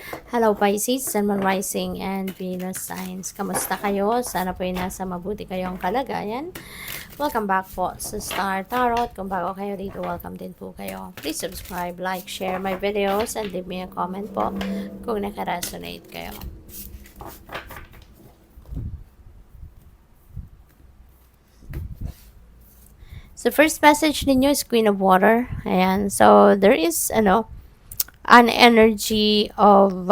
Hello Pisces, Sun, Moon Rising, and Venus Signs. Kamusta kayo? Sana po ay nasa mabuti kayong kalagayan. Welcome back po sa Star Tarot. Kung bago kayo dito, welcome din po kayo. Please subscribe, like, share my videos, and leave me a comment po kung nakaresonate kayo. So first message ninyo is Queen of Water. Ayan. So there is, an energy of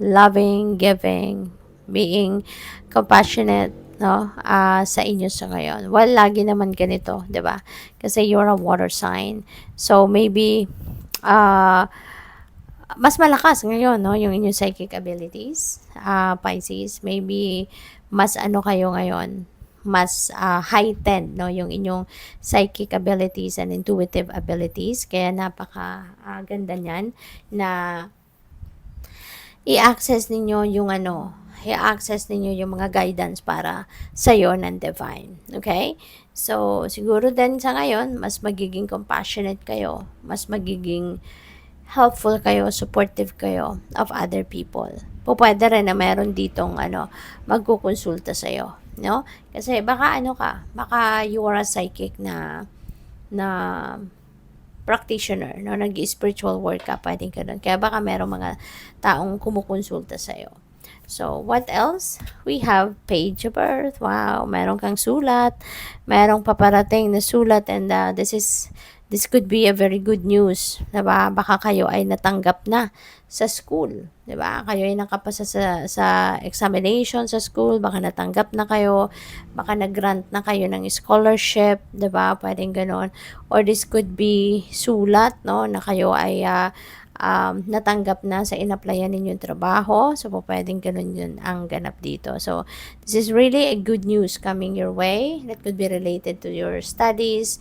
loving, giving, being compassionate, no, sa inyo sa ngayon. Well, lagi naman ganito, 'di ba? Kasi you're a water sign. So maybe mas malakas ngayon, no, yung inyong psychic abilities, Pisces. Maybe mas ano kayo ngayon, mas heightened, no, yung inyong psychic abilities and intuitive abilities. Kaya napaka ganda niyan na i-access ninyo yung i-access ninyo yung mga guidance para sa'yo ng divine. Okay? So, siguro din sa ngayon, mas magiging compassionate kayo, mas magiging helpful kayo, supportive kayo of other people. Pwede rin na meron ditong magkukonsulta sa'yo. No? Kasi baka baka you are a psychic na practitioner, no? Nag-spiritual work ka, pwedeng ganun. Kaya baka merong mga taong kumukonsulta sa'yo. So, what else? We have Page of Earth. Wow, meron kang sulat. Merong paparating na sulat and this could be a very good news. Diba? Baka kayo ay natanggap na sa school. Diba? Kayo ay nakapasa sa examination sa school. Baka natanggap na kayo. Baka nag-grant na kayo ng scholarship. Diba? Pwedeng ganon. Or this could be sulat, no? Na kayo ay natanggap na sa in-applyan ninyong trabaho. So, pwedeng ganun yun ang ganap dito. So, this is really a good news coming your way. That could be related to your studies.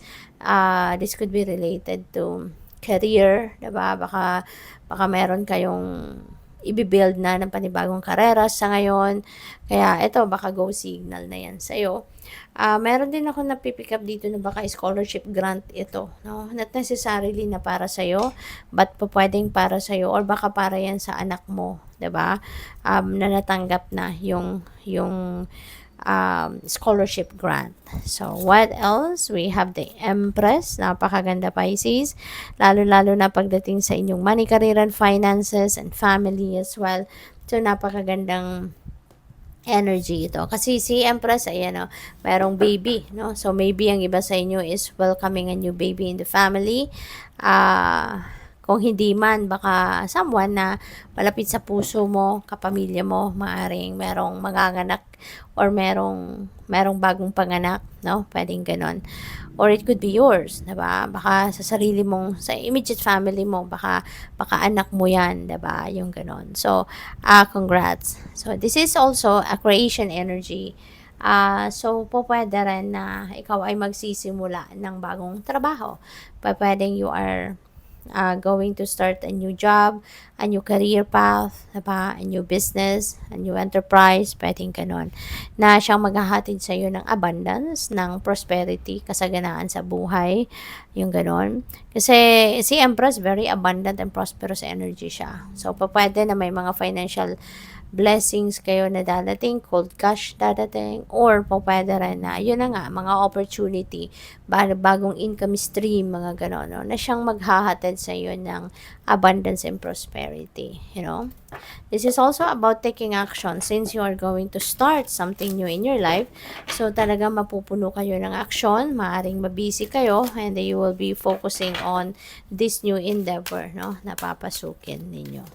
This could be related to career, diba? Baka meron kayong i-build na ng panibagong karera sa ngayon. Kaya ito, baka go signal na yan sa'yo. Meron din ako napipick up dito na baka scholarship grant ito. No? Not necessarily na para sa'yo, but pwedeng para sa'yo or baka para yan sa anak mo. Diba? Na natanggap na yung scholarship grant. So, what else? We have the Empress. Napakaganda, Pisces. Lalo-lalo na pagdating sa inyong money, career, and finances, and family as well. So, napakagandang energy ito. Kasi si Empress, ayan o, merong baby, no? So, maybe ang iba sa inyo is welcoming a new baby in the family. Kung hindi man, baka someone na malapit sa puso mo, kapamilya mo, maaring merong maganganak or merong bagong panganak, no? Pwedeng ganon. Or it could be yours, diba? Baka sa sarili mong, sa immediate family mo, baka anak mo yan, diba? Yung ganon. So, congrats. So, this is also a creation energy. So, pwede rin na ikaw ay magsisimula ng bagong trabaho. Pwedeng you are going to start a new job, a new career path, diba? A new business, a new enterprise, pwedeng ganon. Na siyang maghahatid sa iyo ng abundance, ng prosperity, kasaganaan sa buhay, yung ganon. Kasi si Empress, very abundant and prosperous energy siya. So, pwede na may mga financial blessings kayo na dadating, cold cash dadating, or pwede rin na, yun na nga, mga opportunity, bagong income stream, mga gano'n, no, na siyang maghahatid sa iyo ng abundance and prosperity, you know. This is also about taking action since you are going to start something new in your life. So, talagang mapupuno kayo ng action, maaring mabisi kayo, and you will be focusing on this new endeavor, no, na papasukin ninyo.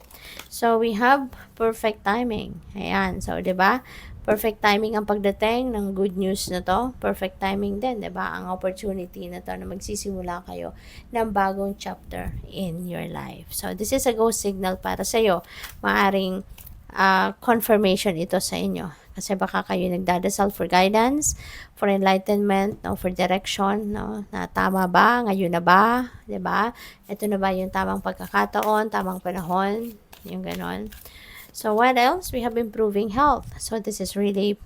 So, we have perfect timing. Ayan. So, 'di ba? Perfect timing ang pagdating ng good news na to. Perfect timing din, 'di ba? Ang opportunity na to na magsisimula kayo ng bagong chapter in your life. So, this is a go signal para sa iyo. Maaring confirmation ito sa inyo. Kasi baka kayo nagdadasal for guidance, for enlightenment, no, for direction, no, na tama ba, ngayon na ba, 'di ba? Ito na ba yung tamang pagkakataon, tamang panahon, yung ganon. So, what else? We have improving health. So, this is really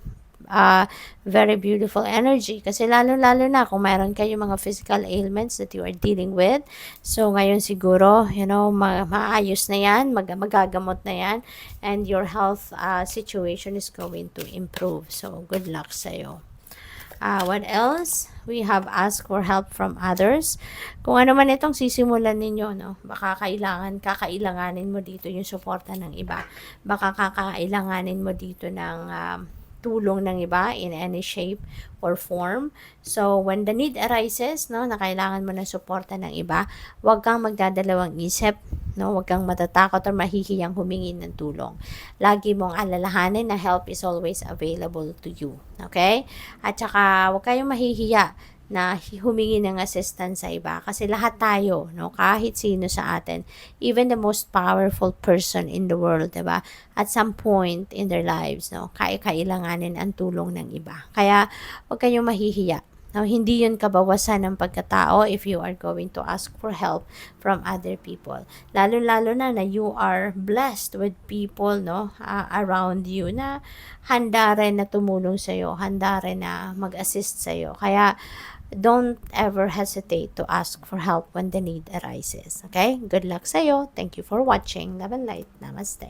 very beautiful energy. Kasi lalo-lalo na kung mayroon kayong mga physical ailments that you are dealing with. So, ngayon siguro, maayos na yan, magagamot na yan, and your health situation is going to improve. So, good luck sa'yo. What else? We have asked for help from others. Kung ano man itong sisimulan ninyo, no? Baka kakailanganin mo dito yung suporta ng iba. Baka kakailanganin mo dito ng tulong ng iba in any shape or form. So, when the need arises, no, na kailangan mo ng suporta ng iba, huwag kang magdadalawang isip, no? Huwag kang matatakot or mahihiyang humingi ng tulong. Lagi mong alalahanin na help is always available to you. Okay? At saka, huwag kayong mahihiya na humingi ng assistance sa iba. Kasi lahat tayo, no, kahit sino sa atin, even the most powerful person in the world, diba, at some point in their lives, no, kailanganin ang tulong ng iba. Kaya, huwag kayong mahihiya. No, hindi yun kabawasan ng pagkatao if you are going to ask for help from other people. Lalo-lalo na you are blessed with people, no, around you na handa rin na tumulong sa'yo, handa rin na mag-assist sa'yo. Kaya, don't ever hesitate to ask for help when the need arises. Okay? Good luck sa'yo. Thank you for watching. Love and light. Namaste.